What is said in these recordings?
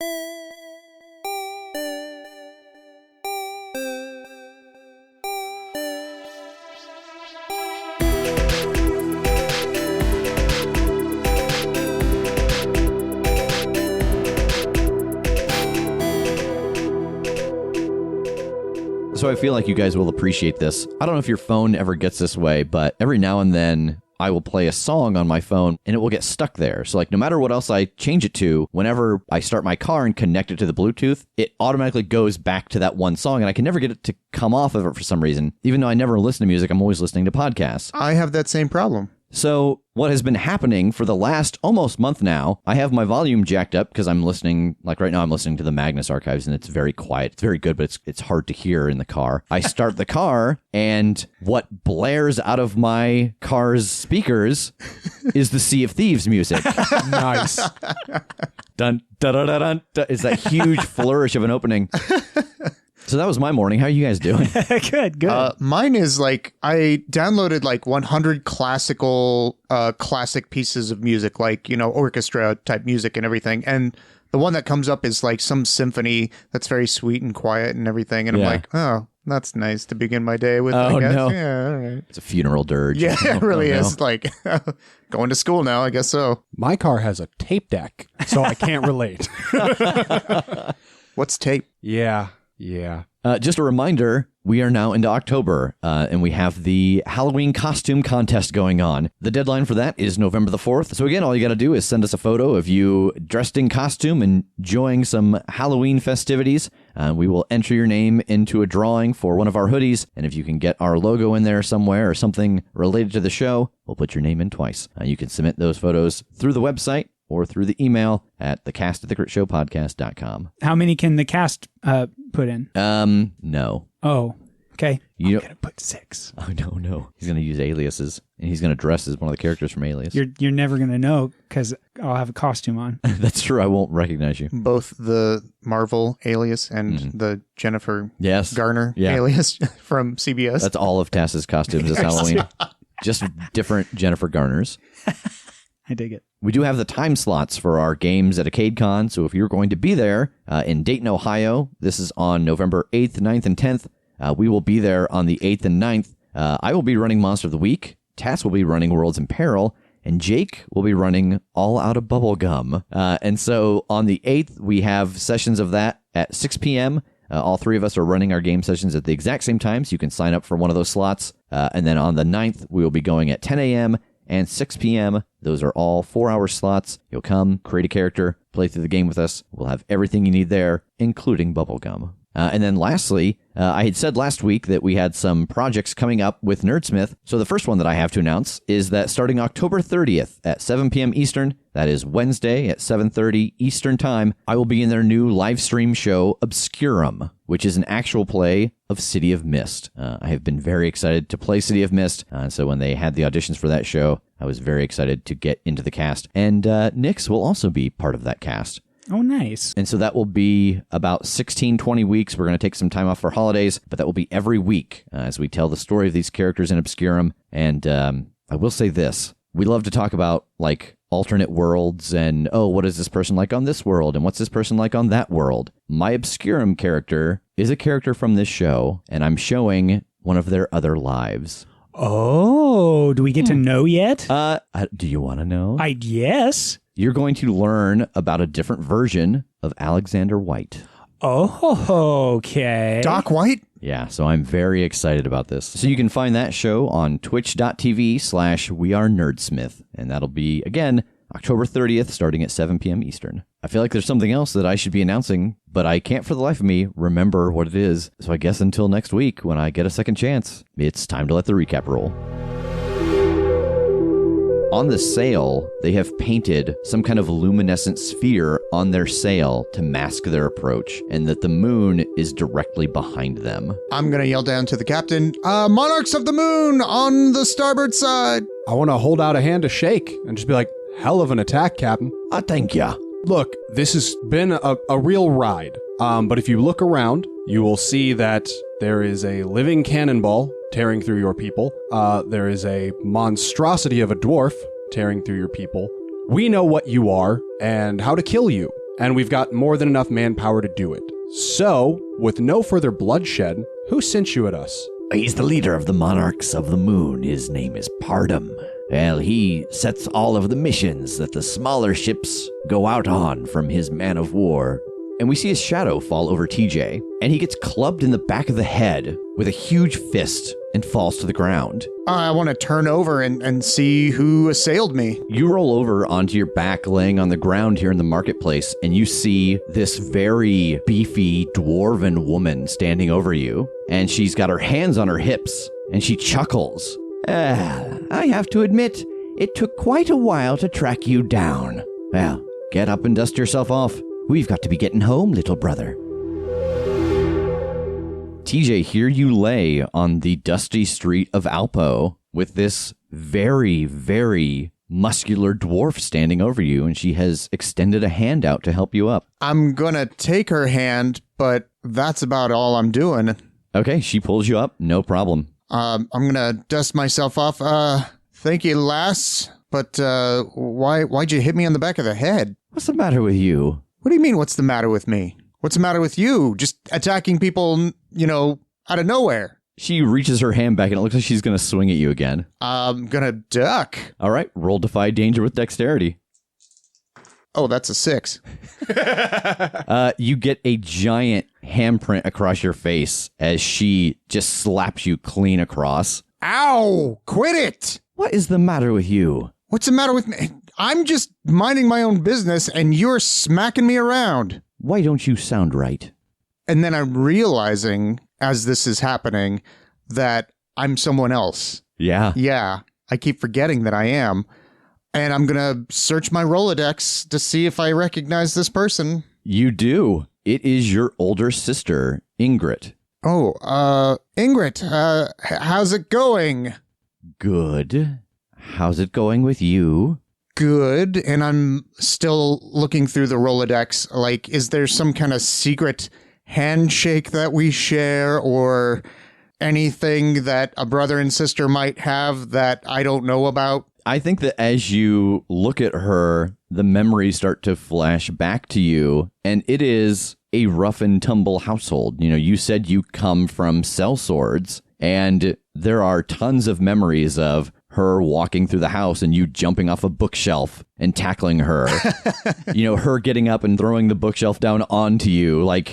So I feel like you guys will appreciate this. I don't know if your phone ever gets this way, but every now and then I will play a song on my phone and it will get stuck there. So like no matter what else I change it to, whenever I start my car and connect it to the Bluetooth, it automatically goes back to that one song and I can never get it to come off of it for some reason. Even though I never listen to music, I'm always listening to podcasts. I have that same problem. So what has been happening for the last almost month now, I have my volume jacked up because I'm listening, like right now I'm listening to the Magnus Archives and it's very quiet. It's very good, but it's hard to hear in the car. I start the car and what blares out of my car's speakers is the Sea of Thieves music. Nice. Dun, dun, dun, dun, dun, dun. It's that huge flourish of an opening. So that was my morning. How are you guys doing? Good. Mine is like, I downloaded like 100 classic pieces of music, like, orchestra type music and everything. And the one that comes up is like some symphony that's very sweet and quiet and everything. And I'm like, oh, that's nice to begin my day with. Oh, I guess. no. Yeah, all right. It's a funeral dirge. Yeah, it really no. is. Like, going to school now, I guess so. My car has a tape deck, so I can't relate. What's tape? Yeah. Just a reminder, we are now into October, and we have the Halloween costume contest going on. The deadline for that is November the 4th. So again, all you got to do is send us a photo of you dressed in costume and enjoying some Halloween festivities. We will enter your name into a drawing for one of our hoodies, and if you can get our logo in there somewhere or something related to the show, we'll put your name in twice. You can submit those photos through the website or through the email at thecast@theCritshowpodcast.com. How many can the cast put in? No. Oh, okay. I'm going to put 6. Oh, no. He's going to use aliases, and he's going to dress as one of the characters from Alias. You're never going to know because I'll have a costume on. That's true. I won't recognize you. Both the Marvel alias and the Jennifer Garner alias from CBS. That's all of Tass's costumes this Halloween. Just different Jennifer Garners. I dig it. We do have the time slots for our games at ArcadeCon, so if you're going to be there in Dayton, Ohio, this is on November 8th, 9th, and 10th. We will be there on the 8th and 9th. I will be running Monster of the Week, Tass will be running Worlds in Peril, and Jake will be running All Out of Bubblegum. And so on the 8th, we have sessions of that at 6 p.m., all three of us are running our game sessions at the exact same time, so you can sign up for one of those slots. And then on the 9th, we will be going at 10 a.m., and 6 p.m. Those are all 4-hour slots. You'll come, create a character, play through the game with us. We'll have everything you need there, including bubblegum. And then lastly, I had said last week that we had some projects coming up with Nerdsmith. So the first one that I have to announce is that starting October 30th at 7 p.m. Eastern, that is Wednesday at 7:30 Eastern Time, I will be in their new live stream show, Obscurum, which is an actual play of City of Mist. I have been very excited to play City of Mist. So when they had the auditions for that show, I was very excited to get into the cast. And Nyx will also be part of that cast. Oh, nice. And so that will be about 16, 20 weeks. We're going to take some time off for holidays, but that will be every week as we tell the story of these characters in Obscurum. And I will say this. We love to talk about, like, alternate worlds and, oh, what is this person like on this world? And what's this person like on that world? My Obscurum character is a character from this show, and I'm showing one of their other lives. Oh, do we get to know yet? Do you want to know? Yes. You're going to learn about a different version of Alexander White. Oh, okay. Doc White? Yeah, so I'm very excited about this. So you can find that show on twitch.tv/wearenerdsmith. And that'll be, again, October 30th, starting at 7 p.m. Eastern. I feel like there's something else that I should be announcing, but I can't for the life of me remember what it is. So I guess until next week, when I get a second chance, it's time to let the recap roll. On the sail, they have painted some kind of luminescent sphere on their sail to mask their approach, and that the moon is directly behind them. I'm going to yell down to the captain, Monarchs of the Moon on the starboard side. I want to hold out a hand to shake and just be like, hell of an attack, Captain. Thank ya. Look, this has been a real ride. But if you look around, you will see that there is a living cannonball tearing through your people. There is a monstrosity of a dwarf tearing through your people. We know what you are and how to kill you. and we've got more than enough manpower to do it. So, with no further bloodshed, who sent you at us? He's the leader of the Monarchs of the Moon. His name is Pardum. Well, he sets all of the missions that the smaller ships go out on from his man of war. And we see his shadow fall over TJ, and he gets clubbed in the back of the head with a huge fist and falls to the ground. I want to turn over and see who assailed me. You roll over onto your back, laying on the ground here in the marketplace, and you see this very beefy dwarven woman standing over you, and she's got her hands on her hips, and she chuckles. I have to admit, it took quite a while to track you down. Well, get up and dust yourself off. We've got to be getting home, little brother. TJ, here you lay on the dusty street of Alpo with this very, very muscular dwarf standing over you, and she has extended a hand out to help you up. I'm gonna take her hand, but that's about all I'm doing. Okay, she pulls you up, no problem. I'm gonna dust myself off. Thank you, lass. But why'd you hit me on the back of the head? What's the matter with you? What do you mean, what's the matter with me? What's the matter with you? Just attacking people, out of nowhere. She reaches her hand back, and it looks like she's going to swing at you again. I'm gonna duck. All right, roll Defy Danger with Dexterity. Oh, that's a 6. You get a giant handprint across your face as she just slaps you clean across. Ow! Quit it! What is the matter with you? What's the matter with me? I'm just minding my own business, and you're smacking me around. Why don't you sound right? And then I'm realizing, as this is happening, that I'm someone else. Yeah. Yeah, I keep forgetting that I am. And I'm going to search my Rolodex to see if I recognize this person. You do. It is your older sister, Ingrid. Oh, Ingrid, how's it going? Good. How's it going with you? Good. And I'm still looking through the Rolodex. Like, is there some kind of secret handshake that we share, or anything that a brother and sister might have that I don't know about? I think that as you look at her, the memories start to flash back to you, and it is a rough and tumble household. You said you come from swords, and there are tons of memories of her walking through the house and you jumping off a bookshelf and tackling her. Her getting up and throwing the bookshelf down onto you. Like,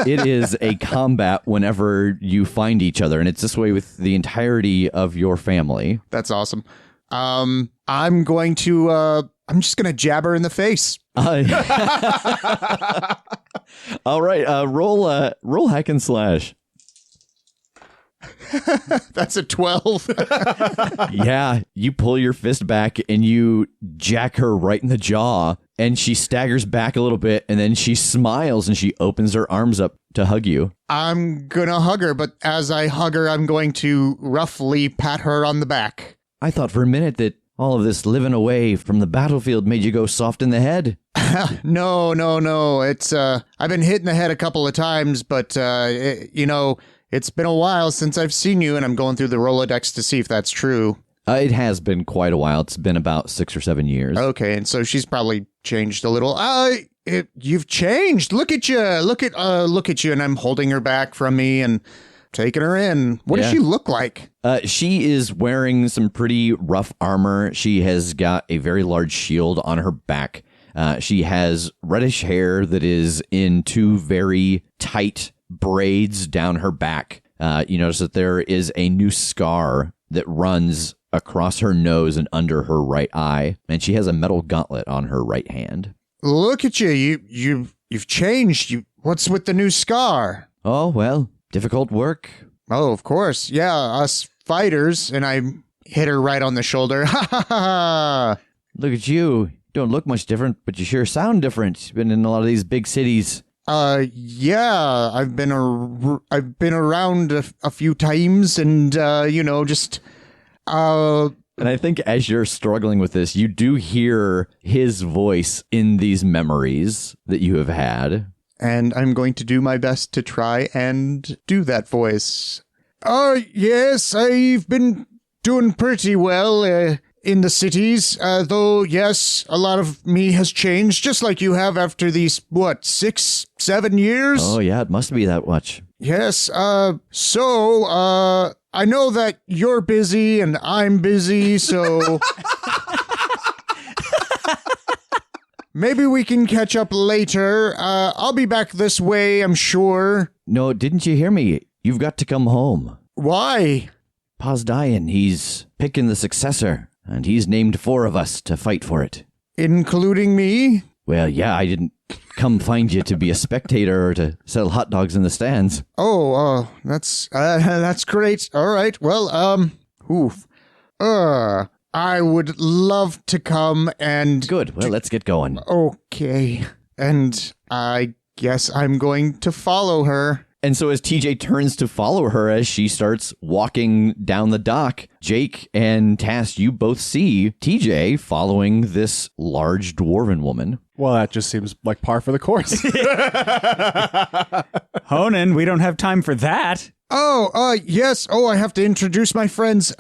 it is a combat whenever you find each other, and it's this way with the entirety of your family. That's awesome. I'm just going to jab her in the face. All right, roll hack and slash. That's a 12. Yeah, you pull your fist back and you jack her right in the jaw, and she staggers back a little bit, and then she smiles and she opens her arms up to hug you. I'm gonna hug her, but as I hug her, I'm going to roughly pat her on the back. I thought for a minute that all of this living away from the battlefield made you go soft in the head. No. It's, I've been hit in the head a couple of times, but, it's been a while since I've seen you, and I'm going through the Rolodex to see if that's true. It has been quite a while. It's been about 6 or 7 years. Okay, and so she's probably changed a little. You've changed. Look at you. Look at you. And I'm holding her back from me and taking her in. What does she look like? She is wearing some pretty rough armor. She has got a very large shield on her back. She has reddish hair that is in 2 very tight braids down her back. You notice that there is a new scar that runs across her nose and under her right eye, and she has a metal gauntlet on her right hand. Look at you. You've changed. What's with the new scar? Oh, well, difficult work. Oh, of course. Yeah, us fighters. And I hit her right on the shoulder. Ha ha ha. Look at you. Don't look much different, but you sure sound different. You've been in a lot of these big cities. Yeah, I've been around a few times, and just. And I think as you're struggling with this, you do hear his voice in these memories that you have had. And I'm going to do my best to try and do that voice. Yes, I've been doing pretty well. in the cities, though, yes, a lot of me has changed, just like you have after these, 6, 7 years? Oh, yeah, it must be that much. Yes, so, I know that you're busy and I'm busy, so... Maybe we can catch up later. I'll be back this way, I'm sure. No, didn't you hear me? You've got to come home. Why? Pa's dying. He's picking the successor, and he's named 4 of us to fight for it. Including me? Well, yeah, I didn't come find you to be a spectator or to sell hot dogs in the stands. Oh, that's great. All right. Well, oof. I would love to come and... Good. Well, let's get going. Okay. And I guess I'm going to follow her. And so as TJ turns to follow her as she starts walking down the dock, Jake and Tass, you both see TJ following this large dwarven woman. Well, that just seems like par for the course. Honin, we don't have time for that. Yes. Oh, I have to introduce my friends.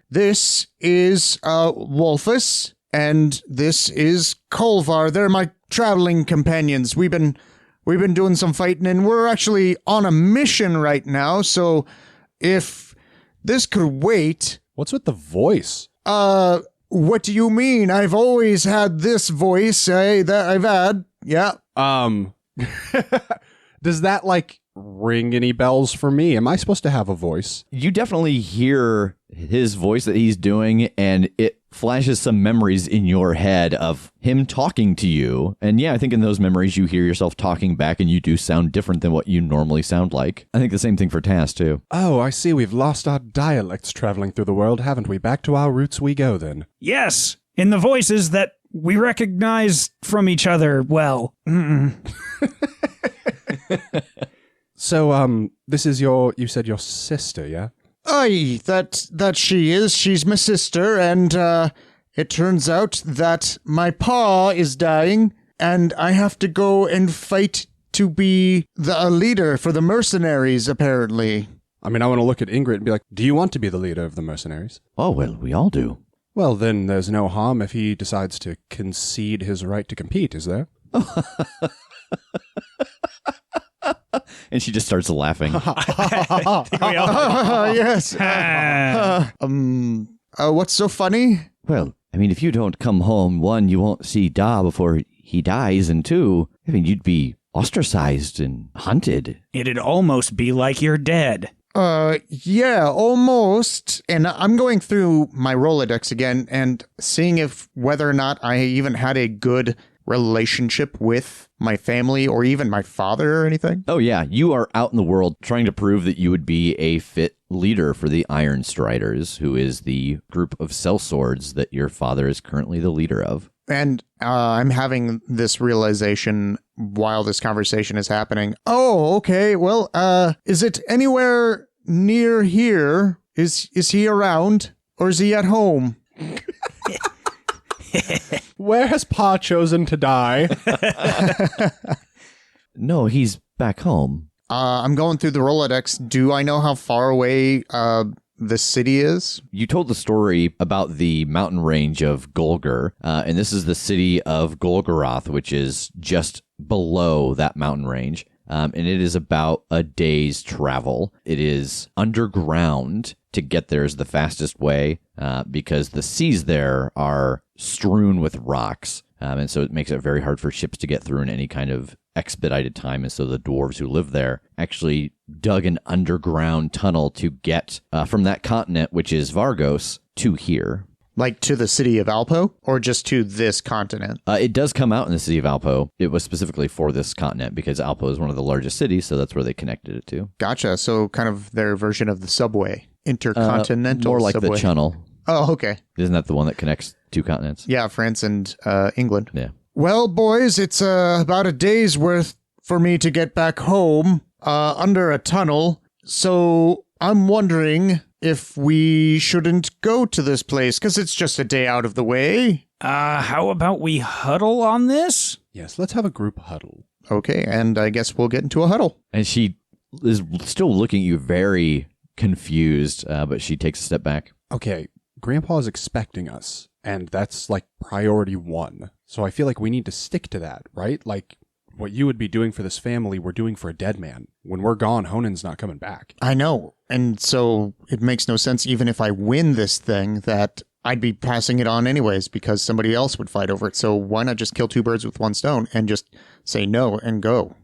This is, Wolfus, and this is Kolvar. They're my traveling companions. We've been doing some fighting, and we're actually on a mission right now, so if this could wait... What's with the voice? What do you mean? I've always had this voice, that I've had. Yeah. Does that, ring any bells for me? Am I supposed to have a voice? You definitely hear his voice that he's doing, and it flashes some memories in your head of him talking to you. And yeah, I think in those memories you hear yourself talking back, and you do sound different than what you normally sound like. I think the same thing for Tass, too. Oh, I see. We've lost our dialects traveling through the world, haven't we? Back to our roots we go, then. Yes, in the voices that we recognize from each other well. So, this is you said your sister, yeah? Aye, that she is. She's my sister, and, it turns out that my pa is dying, and I have to go and fight to be a leader for the mercenaries, apparently. I mean, I want to look at Ingrid and be like, do you want to be the leader of the mercenaries? Oh, well, we all do. Well, then there's no harm if he decides to concede his right to compete, is there? And she just starts laughing. Yes. What's so funny? Well, I mean, if you don't come home, 1, you won't see Da before he dies, and 2, I mean, you'd be ostracized and hunted. It'd almost be like you're dead. Yeah, almost. And I'm going through my Rolodex again and seeing whether or not I even had a good relationship with my family or even my father or anything. Oh, yeah. You are out in the world trying to prove that you would be a fit leader for the Iron Striders, who is the group of sellswords that your father is currently the leader of. And I'm having this realization while this conversation is happening. Oh, okay. Well, is it anywhere near here? Is he around, or is he at home? Where has Pa chosen to die? No, he's back home. I'm going through the Rolodex. Do I know how far away the city is? You told the story about the mountain range of Golgar, and this is the city of Golgoroth, which is just below that mountain range. And it is about a day's travel. It is underground. To get there is the fastest way because the seas there are strewn with rocks. And so it makes it very hard for ships to get through in any kind of expedited time. And so the dwarves who live there actually dug an underground tunnel to get from that continent, which is Vargos, to here. Like to the city of Alpo, or just to this continent? It does come out in the city of Alpo. It was specifically for this continent because Alpo is one of the largest cities, so that's where they connected it to. Gotcha. So kind of their version of the subway. Intercontinental more like subway. the channel. Oh, okay. Isn't that the one that connects 2 continents? Yeah, France and England. Yeah. Well, boys, it's about a day's worth for me to get back home under a tunnel. So I'm wondering if we shouldn't go to this place, because it's just a day out of the way. How about we huddle on this? Yes, let's have a group huddle. Okay, and I guess we'll get into a huddle. And she is still looking at you very confused, but she takes a step back. Okay, Grandpa is expecting us, And that's like priority 1. So I feel like we need to stick to that, right? Like what you would be doing for this family, we're doing for a dead man. When we're gone, Honin's not coming back. I know. And so it makes no sense, even if I win this thing, that I'd be passing it on anyways because somebody else would fight over it. So why not just kill 2 birds with 1 stone and just say no and go?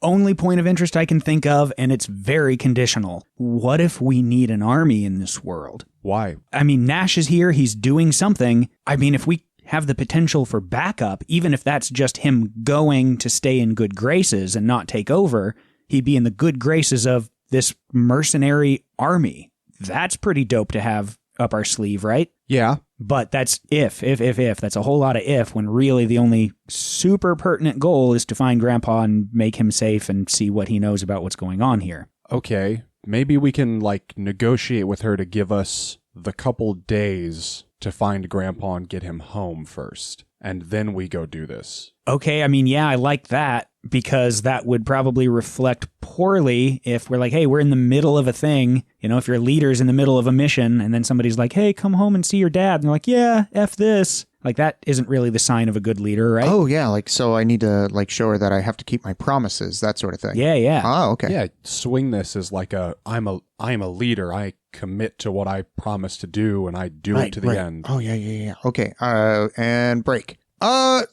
Only point of interest I can think of, and it's very conditional. What if we need an army in this world? Why? I mean, Nash is here. He's doing something. I mean, if we have the potential for backup, even if that's just him going to stay in good graces and not take over, he'd be in the good graces of this mercenary army. That's pretty dope to have up our sleeve, right? Yeah. But that's if. That's a whole lot of if, when really the only super pertinent goal is to find Grandpa and make him safe and see what he knows about what's going on here. Okay. Maybe we can, like, negotiate with her to give us the couple days to find Grandpa and get him home first. And then we go do this. Okay, I mean, yeah, I like that, because that would probably reflect poorly if we're like, hey, we're in the middle of a thing. You know, if your leader's in the middle of a mission and then somebody's like, hey, come home and see your dad. And they're like, yeah, F this. Like, that isn't really the sign of a good leader, right? Oh, yeah. Like, so I need to, like, show her that I have to keep my promises, that sort of thing. Yeah. Oh, okay. Yeah, swing this as like I'm a leader. I commit to what I promise to do, and I do it to the end. Oh, yeah. Okay. And break.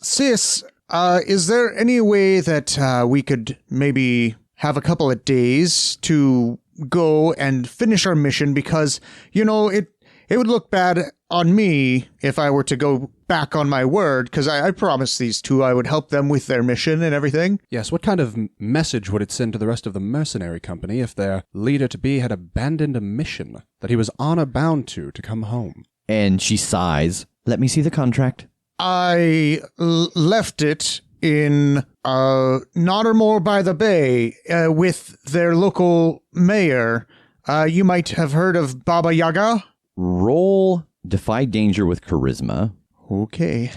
Sis, is there any way that we could maybe have a couple of days to go and finish our mission? Because, you know, it would look bad on me if I were to go back on my word, because I promised these 2 I would help them with their mission and everything. Yes, what kind of message would it send to the rest of the mercenary company if their leader-to-be had abandoned a mission that he was honor-bound to come home? And she sighs. Let me see the contract. I left it in Nottermore by the Bay with their local mayor. You might have heard of Baba Yaga. Roll Defy Danger with Charisma. Okay.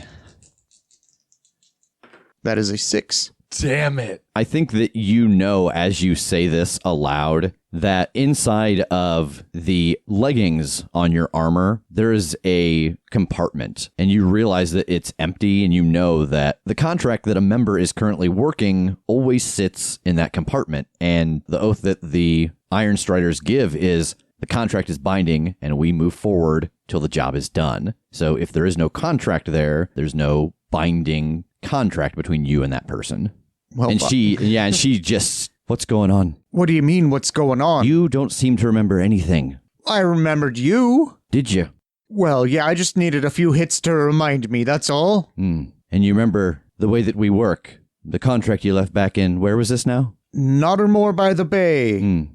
That is a 6. Damn it. I think that you know, as you say this aloud, that inside of the leggings on your armor, there is a compartment, and you realize that it's empty, and you know that the contract that a member is currently working always sits in that compartment, and the oath that the Iron Striders give is the contract is binding, and we move forward till the job is done. So if there is no contract there, there's no binding contract between you and that person. Well, and she just, what's going on? What do you mean, what's going on? You don't seem to remember anything. I remembered you. Did you? Well, yeah, I just needed a few hits to remind me, that's all. And you remember the way that we work. The contract you left back in, where was this now? Nottermore by the Bay.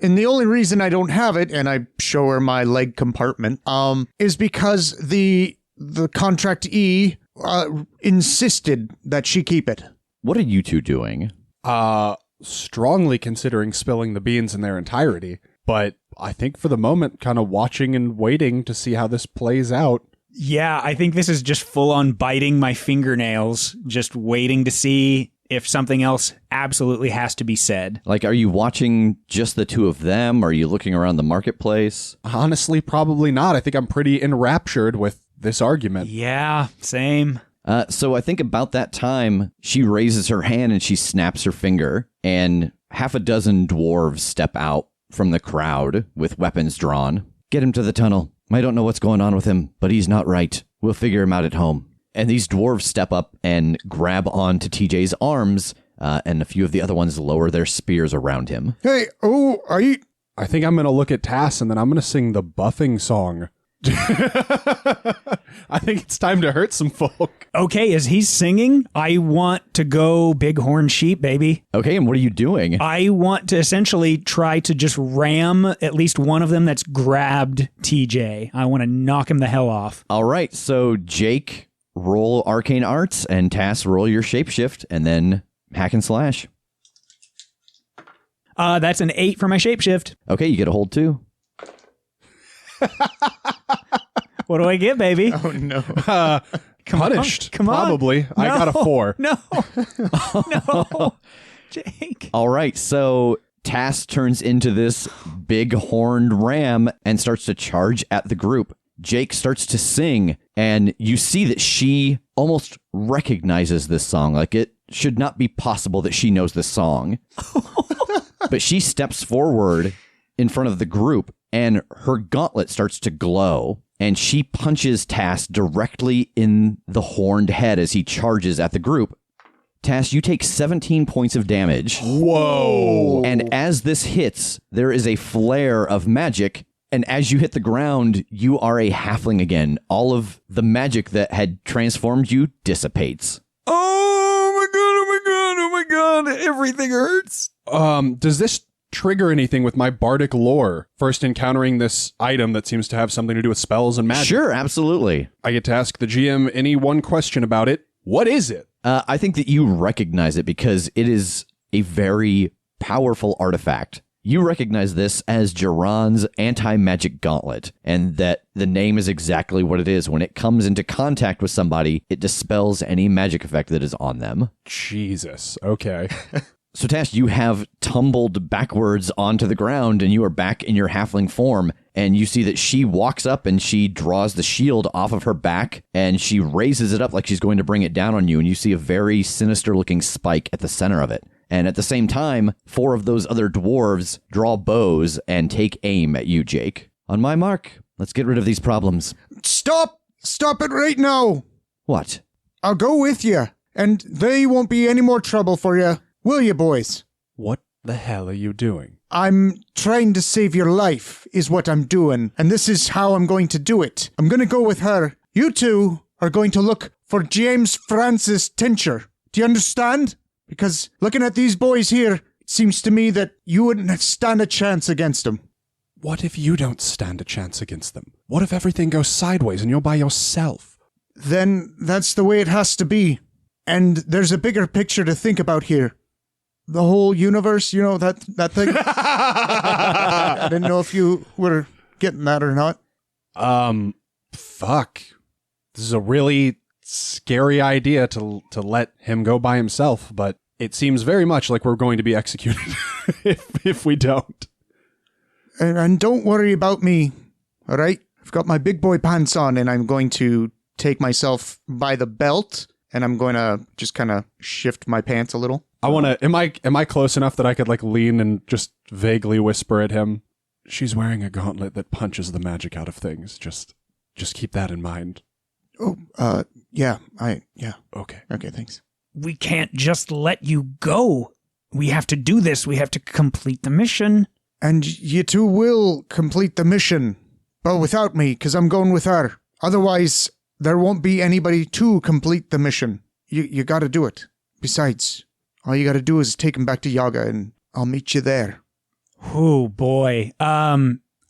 And the only reason I don't have it, and I show her my leg compartment, is because the contractee insisted that she keep it. What are you 2 doing? Strongly considering spilling the beans in their entirety, but I think for the moment, kind of watching and waiting to see how this plays out. Yeah, I think this is just full on biting my fingernails, just waiting to see if something else absolutely has to be said. Like, are you watching just the 2 of them? Are you looking around the marketplace? Honestly, probably not. I think I'm pretty enraptured with this argument. Yeah, same. So I think about that time, she raises her hand and she snaps her finger, and half a dozen dwarves step out from the crowd with weapons drawn. Get him to the tunnel. I don't know what's going on with him, but he's not right. We'll figure him out at home. And these dwarves step up and grab onto TJ's arms, and a few of the other ones lower their spears around him. Hey, are you... I think I'm going to look at Tass and then I'm going to sing the buffing song. I think it's time to hurt some folk. Okay, as he's singing, I want to go bighorn sheep, baby. Okay, and what are you doing? I want to essentially try to just ram at least one of them that's grabbed TJ. I want to knock him the hell off. All right, so Jake, roll Arcane Arts, and Tass, roll your Shapeshift, and then hack and slash. That's an 8 for my Shapeshift. Okay, you get a hold too. What do I get, baby? Oh, no. Punished. Come on. Probably. No, I got a 4. No. No. Jake. All right, so Tass turns into this big horned ram and starts to charge at the group. Jake starts to sing, and you see that she almost recognizes this song. Like, it should not be possible that she knows this song. But she steps forward in front of the group, and her gauntlet starts to glow, and she punches Tass directly in the horned head as he charges at the group. Tass, you take 17 points of damage. Whoa! And as this hits, there is a flare of magic, and as you hit the ground, you are a halfling again. All of the magic that had transformed you dissipates. Oh my god, oh my god, oh my god, everything hurts. Does this trigger anything with my bardic lore? First encountering this item that seems to have something to do with spells and magic. Sure, absolutely. I get to ask the GM any one question about it. What is it? I think that you recognize it because it is a very powerful artifact. You recognize this as Jiran's anti-magic gauntlet, and that the name is exactly what it is. When it comes into contact with somebody, it dispels any magic effect that is on them. Jesus. Okay. So, Tass, you have tumbled backwards onto the ground, and you are back in your halfling form, and you see that she walks up and she draws the shield off of her back, and she raises it up like she's going to bring it down on you, and you see a very sinister-looking spike at the center of it. And at the same time, 4 of those other dwarves draw bows and take aim at you, Jake. On my mark, let's get rid of these problems. Stop! Stop it right now! What? I'll go with you, and there won't be any more trouble for you. Will you, boys? What the hell are you doing? I'm trying to save your life, is what I'm doing, and this is how I'm going to do it. I'm going to go with her. You two are going to look for James Francis Tincher. Do you understand? Because looking at these boys here, it seems to me that you wouldn't stand a chance against them. What if you don't stand a chance against them? What if everything goes sideways and you're by yourself? Then that's the way it has to be. And there's a bigger picture to think about here. The whole universe, you know, that thing? I didn't know if you were getting that or not. Fuck. This is a really scary idea to let him go by himself, but it seems very much like we're going to be executed if we don't. And don't worry about me, all right? I've got my big boy pants on, and I'm going to take myself by the belt, and I'm going to just kind of shift my pants a little. I want to... Am I close enough that I could, like, lean and just vaguely whisper at him? She's wearing a gauntlet that punches the magic out of things. Just keep that in mind. Oh, yeah. Okay. Okay, thanks. We can't just let you go. We have to do this. We have to complete the mission. And you two will complete the mission, but without me, because I'm going with her. Otherwise, there won't be anybody to complete the mission. You gotta do it. Besides, all you gotta do is take him back to Yaga, and I'll meet you there. Oh, boy.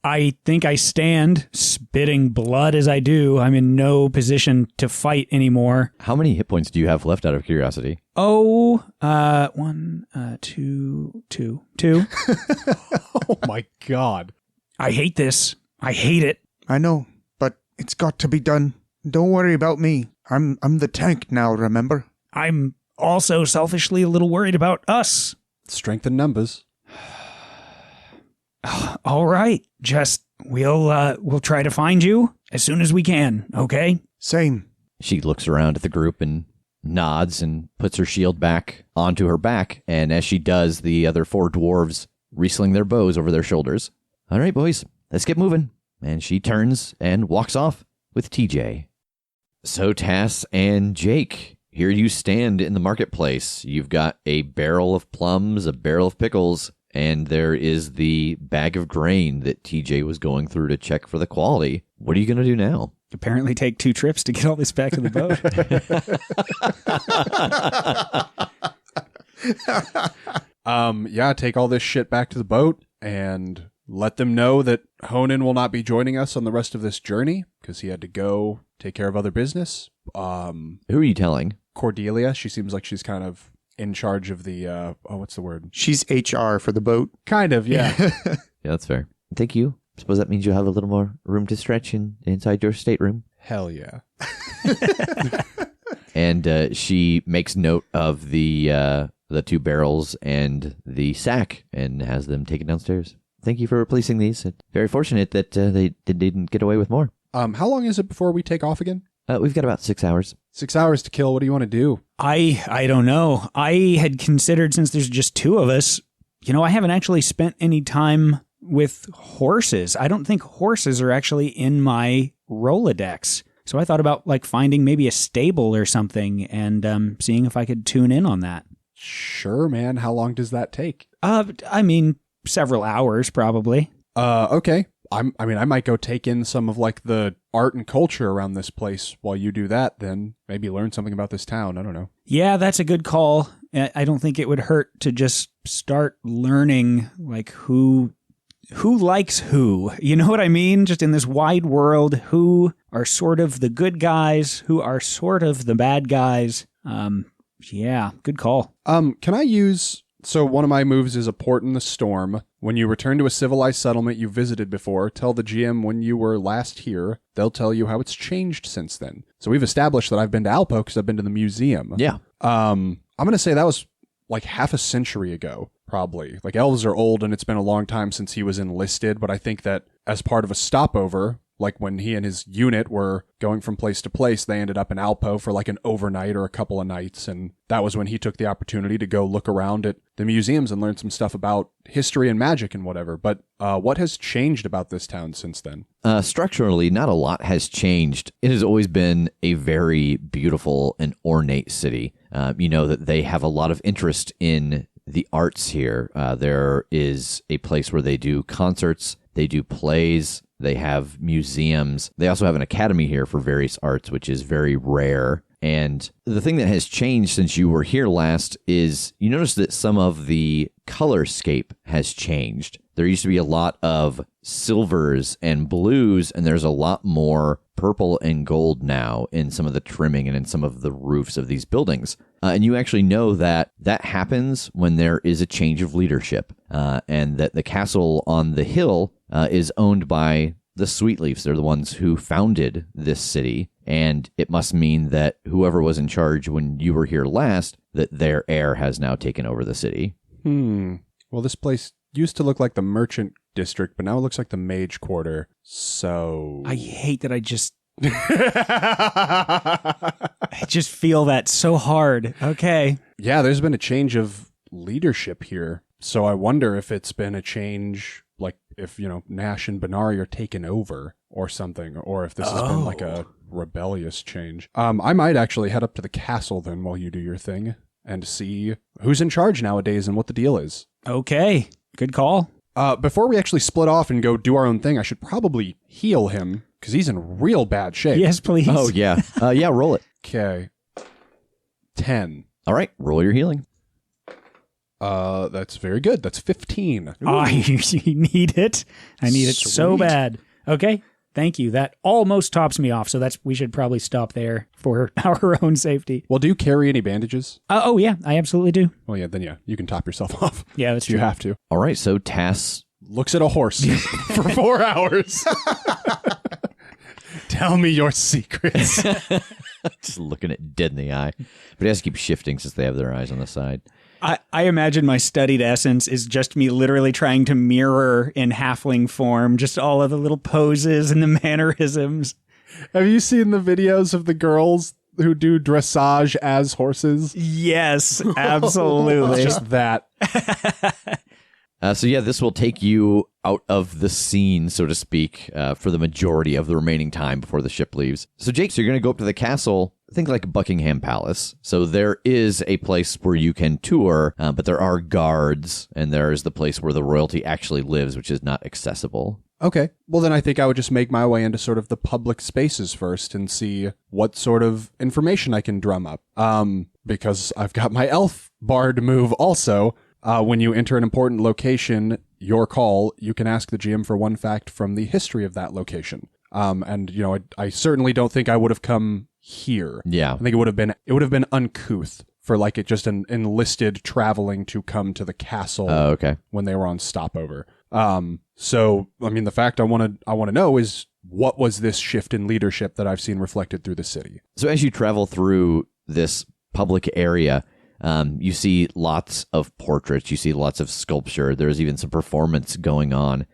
I think I stand, spitting blood as I do. I'm in no position to fight anymore. How many hit points do you have left, out of curiosity? Oh, 1, 2. Oh my god. I hate this. I hate it. I know, but it's got to be done. Don't worry about me. I'm the tank now, remember? I'm also selfishly a little worried about us. Strength in numbers. All right. Just we'll try to find you as soon as we can, okay? Same. She looks around at the group and nods and puts her shield back onto her back, and as she does, the other 4 dwarves resling their bows over their shoulders. All right, boys, let's get moving. And she turns and walks off with TJ. So Tass and Jake, here you stand in the marketplace. You've got a barrel of plums, a barrel of pickles, and there is the bag of grain that TJ was going through to check for the quality. What are you going to do now? Apparently take 2 trips to get all this back to the boat. Yeah, take all this shit back to the boat and let them know that Honin will not be joining us on the rest of this journey because he had to go take care of other business. Who are you telling? Cordelia. She seems like she's kind of in charge of the, what's the word? She's HR for the boat. Kind of, yeah. Yeah, that's fair. Thank you. Suppose that means you'll have a little more room to stretch inside your stateroom. Hell yeah. And she makes note of the 2 barrels and the sack and has them taken downstairs. Thank you for replacing these. Very fortunate that they didn't get away with more. How long is it before we take off again? We've got about 6 hours. 6 hours to kill. What do you want to do? I don't know. I had considered, since there's just two of us, I haven't actually spent any time with horses. I don't think horses are actually in my Rolodex. So I thought about finding maybe a stable or something and seeing if I could tune in on that. Sure, man. How long does that take? I mean, several hours probably. Okay. I might go take in some of the art and culture around this place while you do that, then maybe learn something about this town. I don't know. Yeah, that's a good call. I don't think it would hurt to just start learning who likes who. You know what I mean? Just in this wide world, who are sort of the good guys, who are sort of the bad guys. Yeah, good call. Can I use... So one of my moves is a port in the storm. When you return to a civilized settlement you visited before, tell the GM when you were last here. They'll tell you how it's changed since then. So we've established that I've been to Alpo because I've been to the museum. Yeah. I'm going to say that was half a century ago, probably. Elves are old and it's been a long time since he was enlisted, but I think that as part of a stopover, when he and his unit were going from place to place, they ended up in Alpo for an overnight or a couple of nights. And that was when he took the opportunity to go look around at the museums and learn some stuff about history and magic and whatever. But what has changed about this town since then? Structurally, not a lot has changed. It has always been a very beautiful and ornate city. That they have a lot of interest in the arts here. There is a place where they do concerts, they do plays, they have museums. They also have an academy here for various arts, which is very rare. And the thing that has changed since you were here last is you notice that some of the colorscape has changed. There used to be a lot of silvers and blues, and there's a lot more purple and gold now in some of the trimming and in some of the roofs of these buildings. And you actually know that that happens when there is a change of leadership, and that the castle on the hill is owned by the Sweetleafs. They're the ones who founded this city, and it must mean that whoever was in charge when you were here last, that their heir has now taken over the city. Well, this place used to look like the merchant district, but now it looks like the mage quarter. So I hate that I just feel that so hard. Okay. Yeah, there's been a change of leadership here. So I wonder if it's been a change, if, Nash and Benari are taken over or something, or if this has been a rebellious change. I might actually head up to the castle then while you do your thing and see who's in charge nowadays and what the deal is. Okay. Good call. Before we actually split off and go do our own thing, I should probably heal him because he's in real bad shape. Yes, please. Oh, yeah. Yeah, roll it. Okay. 10. All right, roll your healing. That's very good. That's 15. I need it. I need it so Sweet. bad. Okay. Thank you. That almost tops me off. So we should probably stop there for our own safety. Well, do you carry any bandages? Oh yeah, I absolutely do. Well, yeah, then you can top yourself off. Yeah, that's if you true. have to. All right, so Tass Looks at a horse for 4 hours. Tell me your secrets. just looking it dead in the eye. But he has to keep shifting since they have their eyes on the side. I imagine my studied essence is just me literally trying to mirror in halfling form just all of the little poses and the mannerisms. Have you seen the videos of the girls who do dressage as horses? Yes, absolutely. It's just that. So yeah, this will take you out of the scene, so to speak, for the majority of the remaining time before the ship leaves. So Jake, so you're going to go up to the castle, think like Buckingham Palace. So there is a place where you can tour, but there are guards, and there is the place where the royalty actually lives, which is not accessible. Okay. Well, then I think I would just make my way into sort of the public spaces first and see what sort of information I can drum up. Because I've got my elf bard move also. When you enter an important location, your call, you can ask the GM for one fact from the history of that location. And you know, I certainly don't think I would have come here. Yeah. I think it would have been uncouth for like it just an enlisted traveling to come to the castle. Okay. When they were on stopover. So I mean, the fact I want to know is what was this shift in leadership that I've seen reflected through the city. So as you travel through this public area, you see lots of portraits, you see lots of sculpture, there's even some performance going on.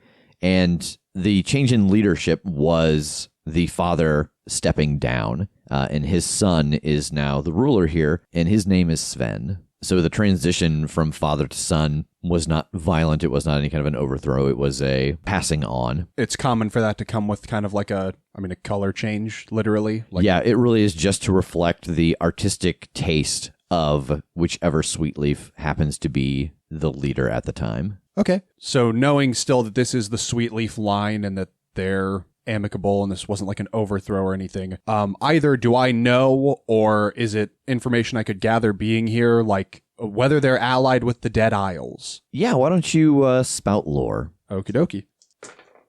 And the change in leadership was the father stepping down, and his son is now the ruler here, and his name is Sven. So the transition from father to son was not violent. It was not any kind of an overthrow. It was a passing on. It's common for that to come with kind of like a color change, literally. Like, yeah, it really is just to reflect the artistic taste of whichever Sweetleaf happens to be the leader at the time. Okay. So knowing still that this is the Sweetleaf line and that they're amicable and this wasn't like an overthrow or anything, either do I know or is it information I could gather being here, like whether they're allied with the Dead Isles? Yeah, why don't you spout lore? Okie dokie.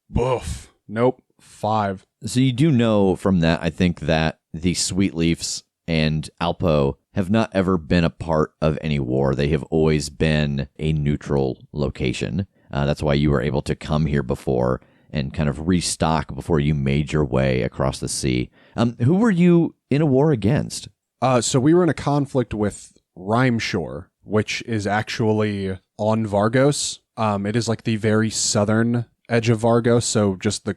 Boof. Nope. 5. So you do know from that, I think, that the Sweetleafs and Alpo have not ever been a part of any war. They have always been a neutral location. That's why you were able to come here before and kind of restock before you made your way across the sea. Who were you in a war against? So we were in a conflict with Rhymeshore, which is actually on Vargos. It is like the very southern edge of Vargos, so just the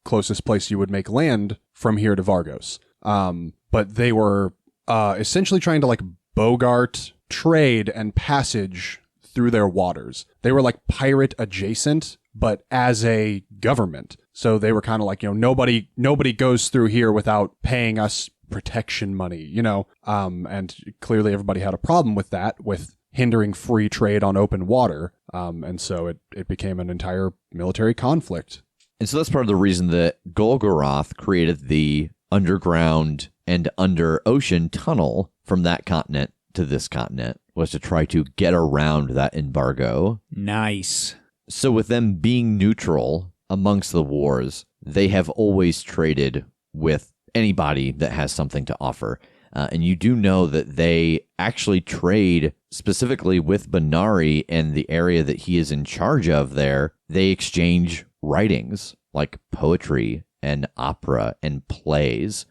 closest place you would make land from here to Vargos. But they were essentially trying to like bogart trade and passage through their waters. They were like pirate adjacent, but as a government. So they were kind of like, nobody goes through here without paying us protection money, and clearly everybody had a problem with that, with hindering free trade on open water. And so it became an entire military conflict. And so that's part of the reason that Golgoroth created the underground and under ocean tunnel from that continent to this continent, was to try to get around that embargo. Nice. So with them being neutral amongst the wars, they have always traded with anybody that has something to offer. And you do know that they actually trade specifically with Benari and the area that he is in charge of there. They exchange writings like poetry and opera and plays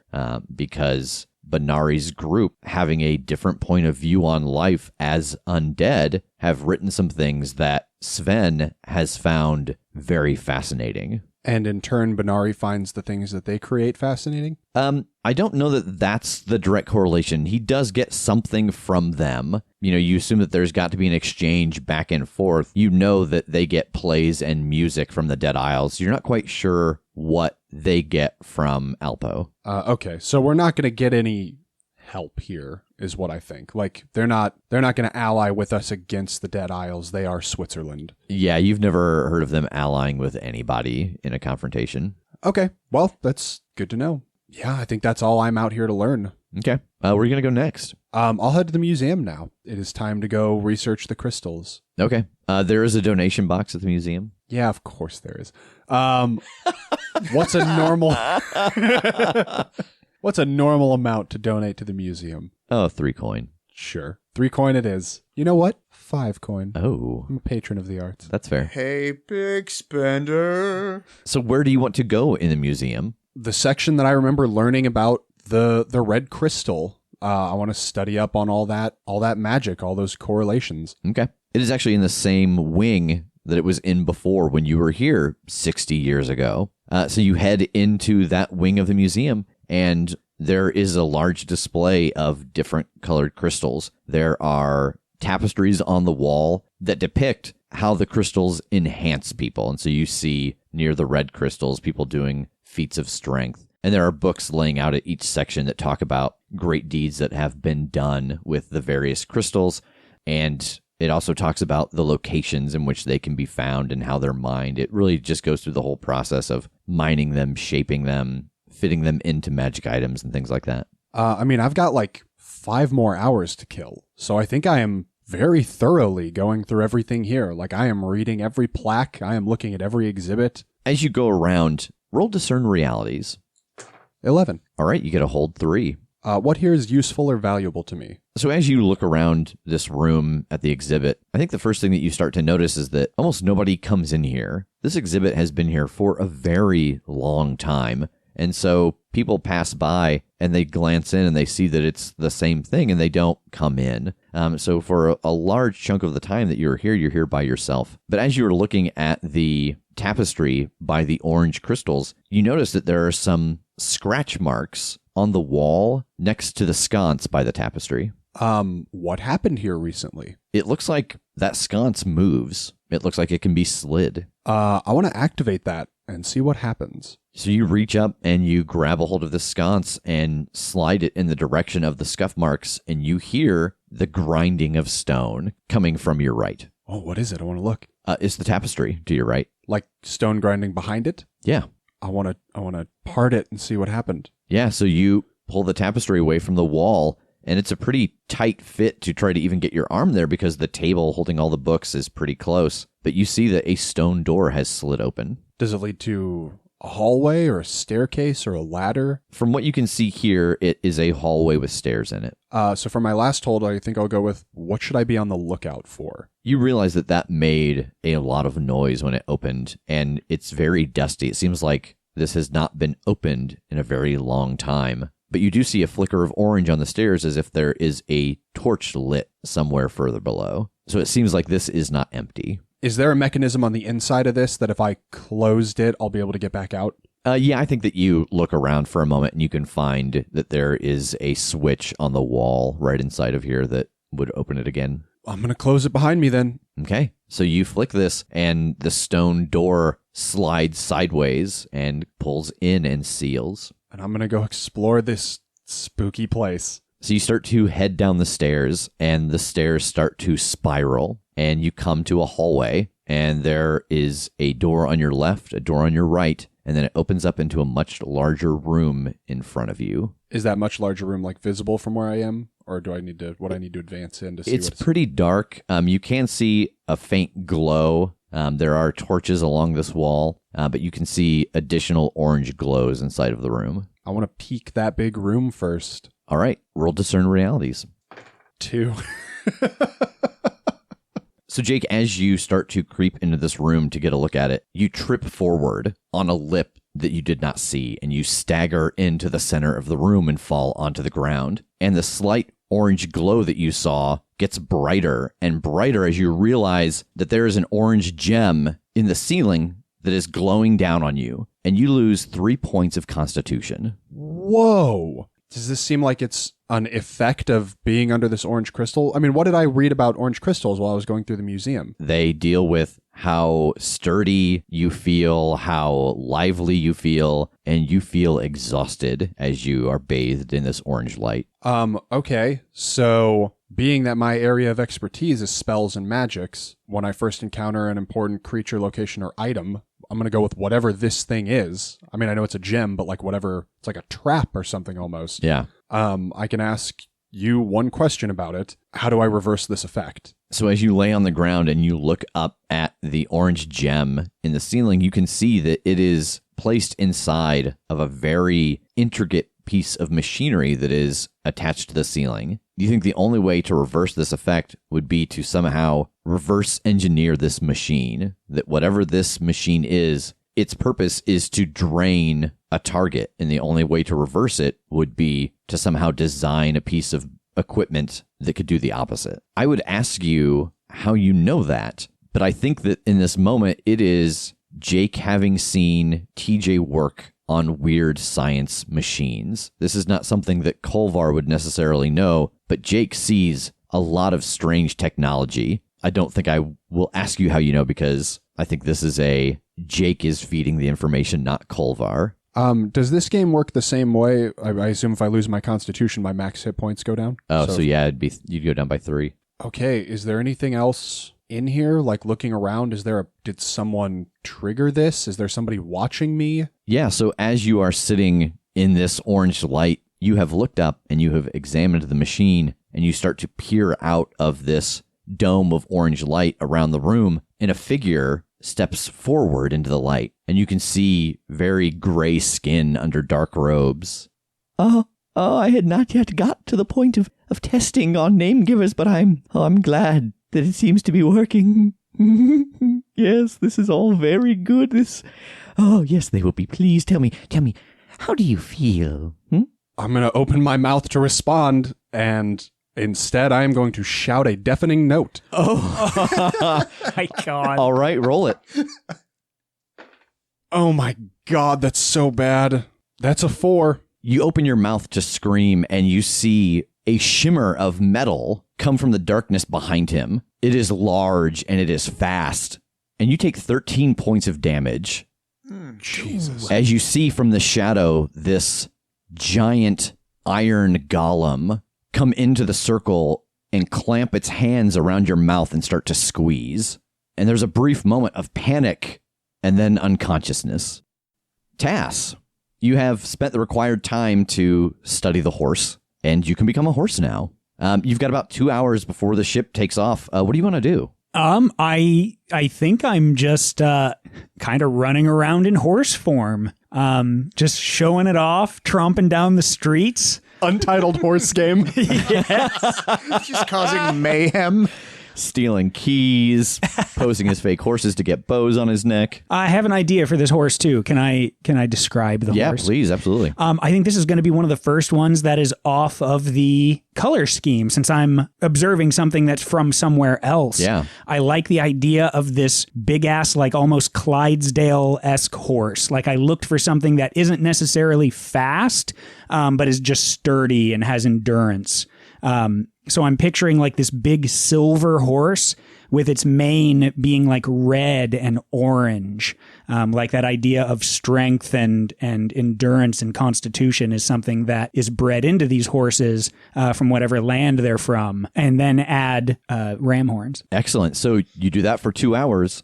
because Benari's group, having a different point of view on life as undead, have written some things that Sven has found very fascinating. And in turn, Benari finds the things that they create fascinating? I don't know that that's the direct correlation. He does get something from them. You assume that there's got to be an exchange back and forth. You know that they get plays and music from the Dead Isles. You're not quite sure what they get from Alpo. Okay, so we're not going to get any help here, is what I think. Like, they're not going to ally with us against the Dead Isles. They are Switzerland. Yeah, you've never heard of them allying with anybody in a confrontation. Okay, well, that's good to know. Yeah, I think that's all I'm out here to learn. Okay, where are you going to go next? I'll head to the museum now. It is time to go research the crystals. Okay, there is a donation box at the museum. Yeah, of course there is. What's a normal amount to donate to the museum? Oh, 3 coin. Sure. 3 coin it is. You know what? 5 coin. Oh. I'm a patron of the arts. That's fair. Hey, big spender. So where do you want to go in the museum? The section that I remember learning about the red crystal. I want to study up on all that magic, all those correlations. Okay. It is actually in the same wing that it was in before when you were here 60 years ago. So you head into that wing of the museum, and there is a large display of different colored crystals. There are tapestries on the wall that depict how the crystals enhance people. And so you see near the red crystals, people doing feats of strength. And there are books laying out at each section that talk about great deeds that have been done with the various crystals. And it also talks about the locations in which they can be found and how they're mined. It really just goes through the whole process of mining them, shaping them, fitting them into magic items and things like that. I've got like 5 more hours to kill. So I think I am very thoroughly going through everything here. Like, I am reading every plaque. I am looking at every exhibit. As you go around, roll Discern Realities. 11. All right, you get a hold 3. What here is useful or valuable to me? So as you look around this room at the exhibit, I think the first thing that you start to notice is that almost nobody comes in here. This exhibit has been here for a very long time. And so people pass by and they glance in and they see that it's the same thing and they don't come in. So for a large chunk of the time that you're here by yourself. But as you were looking at the tapestry by the orange crystals, you notice that there are some scratch marks on the wall next to the sconce by the tapestry. What happened here recently? It looks like that sconce moves. It looks like it can be slid. I want to activate that and see what happens. So you reach up and you grab a hold of the sconce and slide it in the direction of the scuff marks, and you hear the grinding of stone coming from your right. Oh, what is it? I want to look. It's the tapestry to your right. Like stone grinding behind it? Yeah. I want to part it and see what happened. Yeah, so you pull the tapestry away from the wall, and it's a pretty tight fit to try to even get your arm there because the table holding all the books is pretty close. But you see that a stone door has slid open. Does it lead to a hallway or a staircase or a ladder? From what you can see here, it is a hallway with stairs in it. So for my last hold, I think I'll go with, what should I be on the lookout for? You realize that made a lot of noise when it opened, and it's very dusty. It seems like this has not been opened in a very long time. But you do see a flicker of orange on the stairs as if there is a torch lit somewhere further below. So it seems like this is not empty. Is there a mechanism on the inside of this that if I closed it, I'll be able to get back out? Yeah, I think that you look around for a moment and you can find that there is a switch on the wall right inside of here that would open it again. I'm going to close it behind me then. Okay, so you flick this and the stone door slides sideways and pulls in and seals. And I'm going to go explore this spooky place. So you start to head down the stairs, and the stairs start to spiral, and you come to a hallway, and there is a door on your left, a door on your right, and then it opens up into a much larger room in front of you. Is that much larger room like visible from where I am? Or do I need to advance in to see It's pretty dark. You can see a faint glow. There are torches along this wall, but you can see additional orange glows inside of the room. I want to peek that big room first. All right, roll discern realities. 2. So Jake, as you start to creep into this room to get a look at it, you trip forward on a lip that you did not see, and you stagger into the center of the room and fall onto the ground. And the slight orange glow that you saw gets brighter and brighter as you realize that there is an orange gem in the ceiling that is glowing down on you, and you lose 3 points of constitution. Whoa! Does this seem like it's an effect of being under this orange crystal? I mean, what did I read about orange crystals while I was going through the museum? They deal with how sturdy you feel, how lively you feel, and you feel exhausted as you are bathed in this orange light. Okay. So, being that my area of expertise is spells and magics, when I first encounter an important creature, location, or item, I'm going to go with whatever this thing is. I mean, I know it's a gem, but like whatever, it's like a trap or something almost. Yeah. I can ask you one question about it. How do I reverse this effect? So as you lay on the ground and you look up at the orange gem in the ceiling, you can see that it is placed inside of a very intricate piece of machinery that is attached to the ceiling. Do you think the only way to reverse this effect would be to somehow reverse engineer this machine? That whatever this machine is, its purpose is to drain a target, and the only way to reverse it would be to somehow design a piece of equipment that could do the opposite. I would ask you how you know that, but I think that in this moment, it is Jake having seen TJ work on weird science machines. This is not something that Kolvar would necessarily know, but Jake sees a lot of strange technology. I don't think I will ask you how you know, because I think this is Jake is feeding the information, not Kolvar. Does this game work the same way? I assume if I lose my constitution, my max hit points go down? Oh, so yeah, you'd go down by 3. Okay, is there anything else in here? Like looking around, did someone trigger this? Is there somebody watching me? Yeah, so as you are sitting in this orange light, you have looked up and you have examined the machine, and you start to peer out of this dome of orange light around the room, and a figure steps forward into the light, and you can see very gray skin under dark robes. Oh, I had not yet got to the point of testing on name givers, but I'm glad that it seems to be working. Yes, this is all very good. Yes, they will be pleased. Tell me, how do you feel? I'm going to open my mouth to respond, and Instead, I am going to shout a deafening note. My God. All right, roll it. Oh my God, that's so bad. That's a 4. You open your mouth to scream, and you see a shimmer of metal come from the darkness behind him. It is large, and it is fast. And you take 13 points of damage. Jesus. As you see from the shadow, this giant iron golem come into the circle and clamp its hands around your mouth and start to squeeze. And there's a brief moment of panic and then unconsciousness. Tass, you have spent the required time to study the horse, and you can become a horse now. You've got about 2 hours before the ship takes off. What do you want to do? I think I'm just kind of running around in horse form, just showing it off, tromping down the streets. Untitled horse game. Just causing mayhem. Stealing keys, posing as fake horses to get bows on his neck. I have an idea for this horse too. Can I describe the horse? Yeah, please, absolutely. I think this is going to be one of the first ones that is off of the color scheme, since I'm observing something that's from somewhere else. Yeah. I like the idea of this big ass, like almost Clydesdale-esque horse. Like I looked for something that isn't necessarily fast, but is just sturdy and has endurance. So I'm picturing like this big silver horse with its mane being like red and orange. Like that idea of strength and endurance and constitution is something that is bred into these horses from whatever land they're from. And then add ram horns. Excellent. So you do that for 2 hours.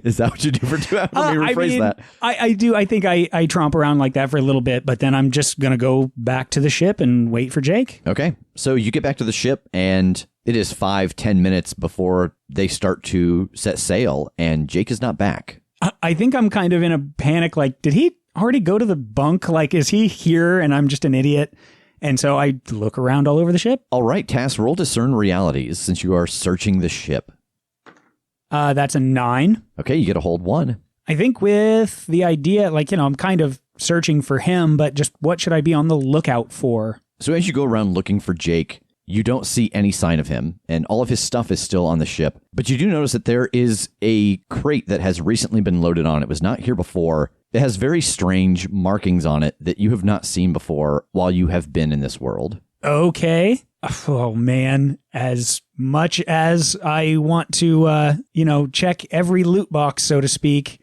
Is that what you do for 2 hours? Let me rephrase that. I do. I think I tromp around like that for a little bit, but then I'm just going to go back to the ship and wait for Jake. Okay. So you get back to the ship, and it is 5-10 minutes before they start to set sail, and Jake is not back. I think I'm kind of in a panic. Like, did he already go to the bunk? Like, is he here and I'm just an idiot? And so I look around all over the ship. All right, Tass, roll discern realities since you are searching the ship. That's a 9. Okay, you get a hold 1. I think with the idea, like, I'm kind of searching for him, but just what should I be on the lookout for? So as you go around looking for Jake, you don't see any sign of him, and all of his stuff is still on the ship. But you do notice that there is a crate that has recently been loaded on. It was not here before. It has very strange markings on it that you have not seen before while you have been in this world. Okay. Oh, man. As much as I want to, check every loot box, so to speak,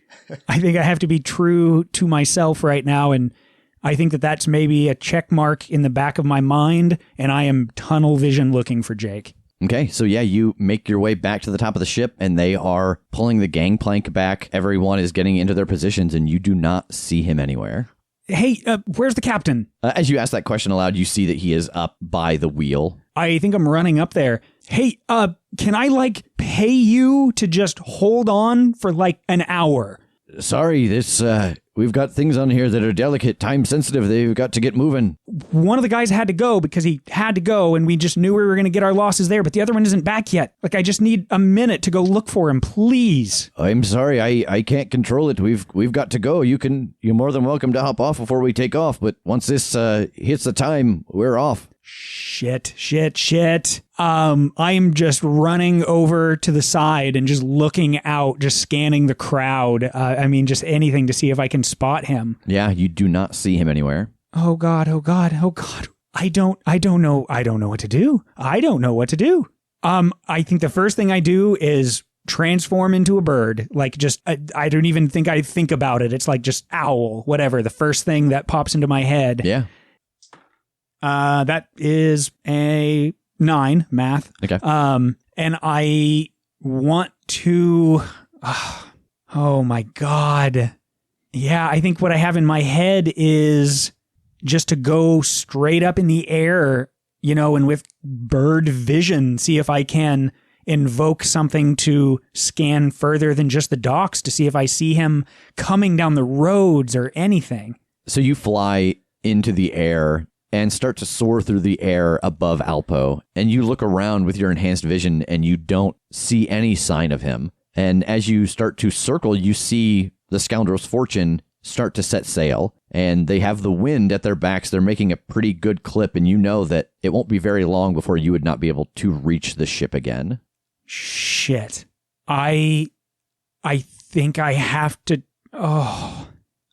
I think I have to be true to myself right now, and I think that that's maybe a check mark in the back of my mind, and I am tunnel vision looking for Jake. Okay, so yeah, you make your way back to the top of the ship, and they are pulling the gangplank back. Everyone is getting into their positions, and you do not see him anywhere. Hey, where's the captain? As you ask that question aloud, you see that he is up by the wheel. I think I'm running up there. Hey, can I, pay you to just hold on for, an hour? Sorry, we've got things on here that are delicate, time sensitive. They've got to get moving. One of the guys had to go because he had to go, and we just knew we were going to get our losses there, but the other one isn't back yet. I just need a minute to go look for him, please. I'm sorry, I can't control it. We've got to go. You're more than welcome to hop off before we take off, but once this hits the time, we're off. Shit. I am just running over to the side and just looking out, just scanning the crowd. Just anything to see if I can spot him. Yeah, you do not see him anywhere. Oh God. I don't know what to do. I think the first thing I do is transform into a bird. I don't even think I think about it. It's just owl, whatever. The first thing that pops into my head. Yeah. That is a 9 math. Okay. And I want to, oh my God. Yeah, I think what I have in my head is just to go straight up in the air, and with bird vision, see if I can invoke something to scan further than just the docks to see if I see him coming down the roads or anything. So you fly into the air and start to soar through the air above Alpo. And you look around with your enhanced vision and you don't see any sign of him. And as you start to circle, you see the Scoundrel's Fortune start to set sail. and they have the wind at their backs. They're making a pretty good clip, and you know that it won't be very long before you would not be able to reach the ship again. Shit. I think I have to... Oh,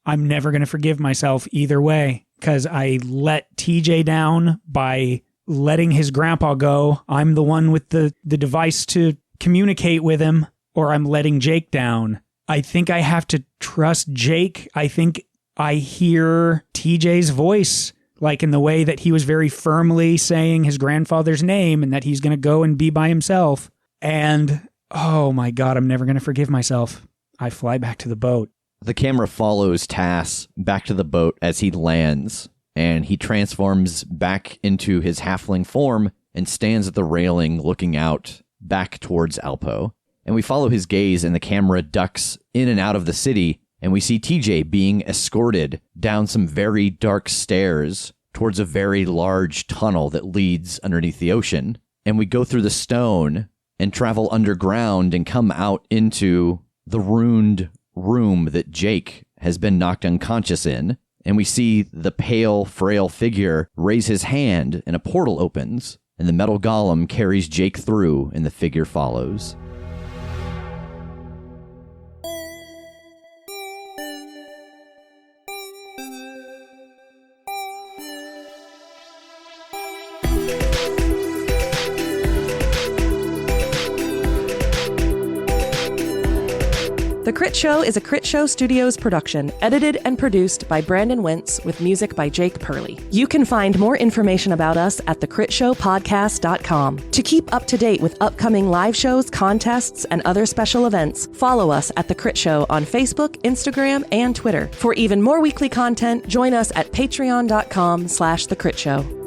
I'm never going to forgive myself either way, because I let TJ down by letting his grandpa go. I'm the one with the device to communicate with him, or I'm letting Jake down. I think I have to trust Jake. I think I hear TJ's voice, like in the way that he was very firmly saying his grandfather's name and that he's going to go and be by himself. And, oh my God, I'm never going to forgive myself. I fly back to the boat. The camera follows Tass back to the boat as he lands, and he transforms back into his halfling form and stands at the railing looking out back towards Alpo. And we follow his gaze, and the camera ducks in and out of the city, and we see TJ being escorted down some very dark stairs towards a very large tunnel that leads underneath the ocean. And we go through the stone and travel underground and come out into the ruined room that Jake has been knocked unconscious in. And we see the pale, frail figure raise his hand, and a portal opens, and the metal golem carries Jake through, and the figure follows. The Critshow is a Critshow Studios production, edited and produced by Brandon Wentz with music by Jake Purley. You can find more information about us at thecritshowpodcast.com. To keep up to date with upcoming live shows, contests, and other special events, follow us at The Crit Show on Facebook, Instagram, and Twitter. For even more weekly content, join us at patreon.com/thecritShow.